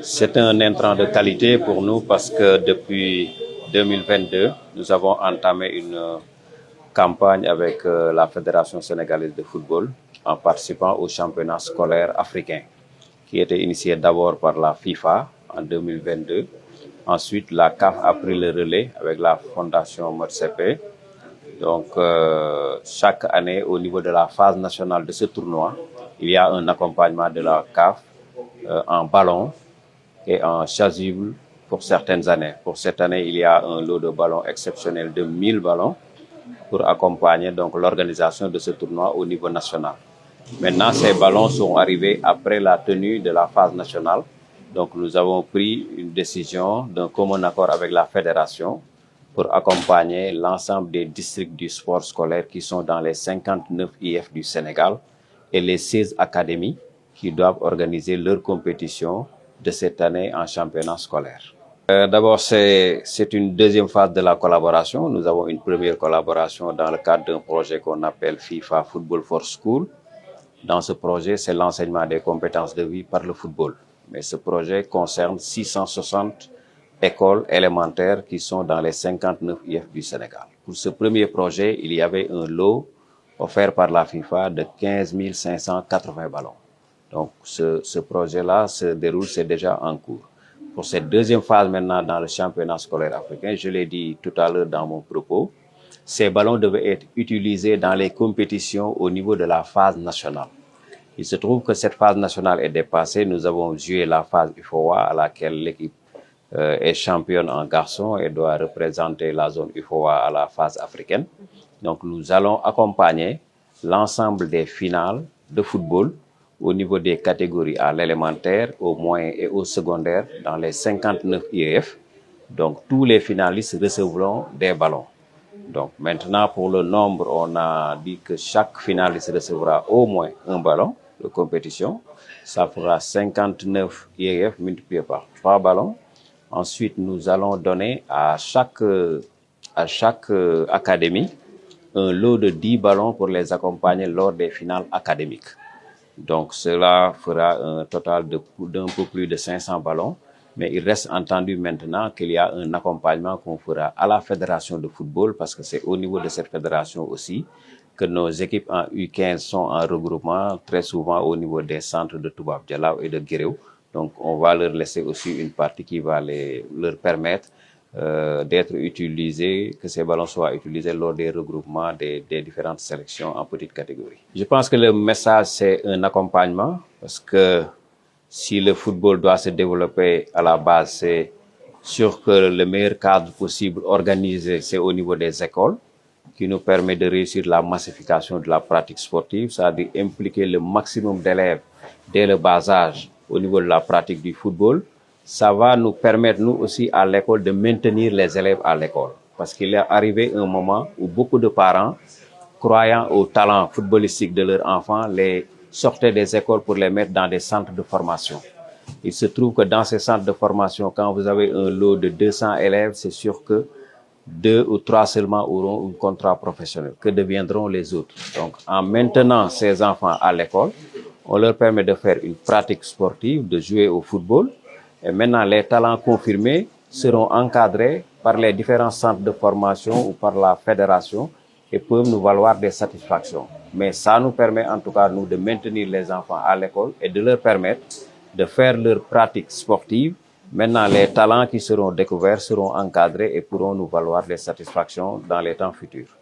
C'est un intrant de qualité pour nous parce que depuis 2022, nous avons entamé une campagne avec la Fédération sénégalaise de football en participant au championnat scolaire africain qui était initié d'abord par la FIFA en 2022. Ensuite, la CAF a pris le relais avec la Fondation Motsepe. Donc, chaque année, au niveau de la phase nationale de ce tournoi, il y a un accompagnement de la CAF en ballon et en chasuble pour certaines années. Pour cette année, il y a un lot de ballons exceptionnel de 1000 ballons pour accompagner donc l'organisation de ce tournoi au niveau national. Maintenant, ces ballons sont arrivés après la tenue de la phase nationale. Donc, nous avons pris une décision d'un commun accord avec la fédération pour accompagner l'ensemble des districts du sport scolaire qui sont dans les 59 IF du Sénégal et les 16 académies qui doivent organiser leur compétition de cette année en championnat scolaire. D'abord, c'est une deuxième phase de la collaboration. Nous avons une première collaboration dans le cadre d'un projet qu'on appelle FIFA Football for School. Dans ce projet, c'est l'enseignement des compétences de vie par le football. Mais ce projet concerne 660 écoles élémentaires qui sont dans les 59 IF du Sénégal. Pour ce premier projet, il y avait un lot offert par la FIFA de 15 580 ballons. Donc, ce projet-là se déroule, c'est déjà en cours. Pour cette deuxième phase maintenant dans le championnat scolaire africain, je l'ai dit tout à l'heure dans mon propos, ces ballons devaient être utilisés dans les compétitions au niveau de la phase nationale. Il se trouve que cette phase nationale est dépassée. Nous avons joué la phase UFOA à laquelle l'équipe est championne en garçon et doit représenter la zone UFOA à la phase africaine. Donc nous allons accompagner l'ensemble des finales de football au niveau des catégories à l'élémentaire, au moyen et au secondaire dans les 59 IEF. Donc tous les finalistes recevront des ballons. Donc maintenant, pour le nombre, on a dit que chaque finaliste recevra au moins un ballon de compétition. Ça fera 59 IEF multiplié par 3 ballons. Ensuite, nous allons donner à chaque académie un lot de 10 ballons pour les accompagner lors des finales académiques. Donc cela fera un total d'un peu plus de 500 ballons. Mais il reste entendu maintenant qu'il y a un accompagnement qu'on fera à la fédération de football parce que c'est au niveau de cette fédération aussi que nos équipes en U15 sont en regroupement très souvent au niveau des centres de Toubab Dialaw et de Guéréo. Donc on va leur laisser aussi une partie qui va leur permettre d'être utilisés, que ces ballons soient utilisés lors des regroupements des différentes sélections en petites catégories. Je pense que le message c'est un accompagnement parce que si le football doit se développer à la base, c'est sûr que le meilleur cadre possible organisé, c'est au niveau des écoles, qui nous permet de réussir la massification de la pratique sportive, c'est-à-dire impliquer le maximum d'élèves dès le bas âge au niveau de la pratique du football. Ça va nous permettre, nous aussi, à l'école, de maintenir les élèves à l'école. Parce qu'il est arrivé un moment où beaucoup de parents, croyant au talent footballistique de leurs enfants, les sortaient des écoles pour les mettre dans des centres de formation. Il se trouve que dans ces centres de formation, quand vous avez un lot de 200 élèves, c'est sûr que 2 ou 3 seulement auront un contrat professionnel. Que deviendront les autres? Donc, en maintenant ces enfants à l'école, on leur permet de faire une pratique sportive, de jouer au football. Et maintenant, les talents confirmés seront encadrés par les différents centres de formation ou par la fédération et peuvent nous valoir des satisfactions. Mais ça nous permet en tout cas, nous, de maintenir les enfants à l'école et de leur permettre de faire leur pratique sportive. Maintenant, les talents qui seront découverts seront encadrés et pourront nous valoir des satisfactions dans les temps futurs.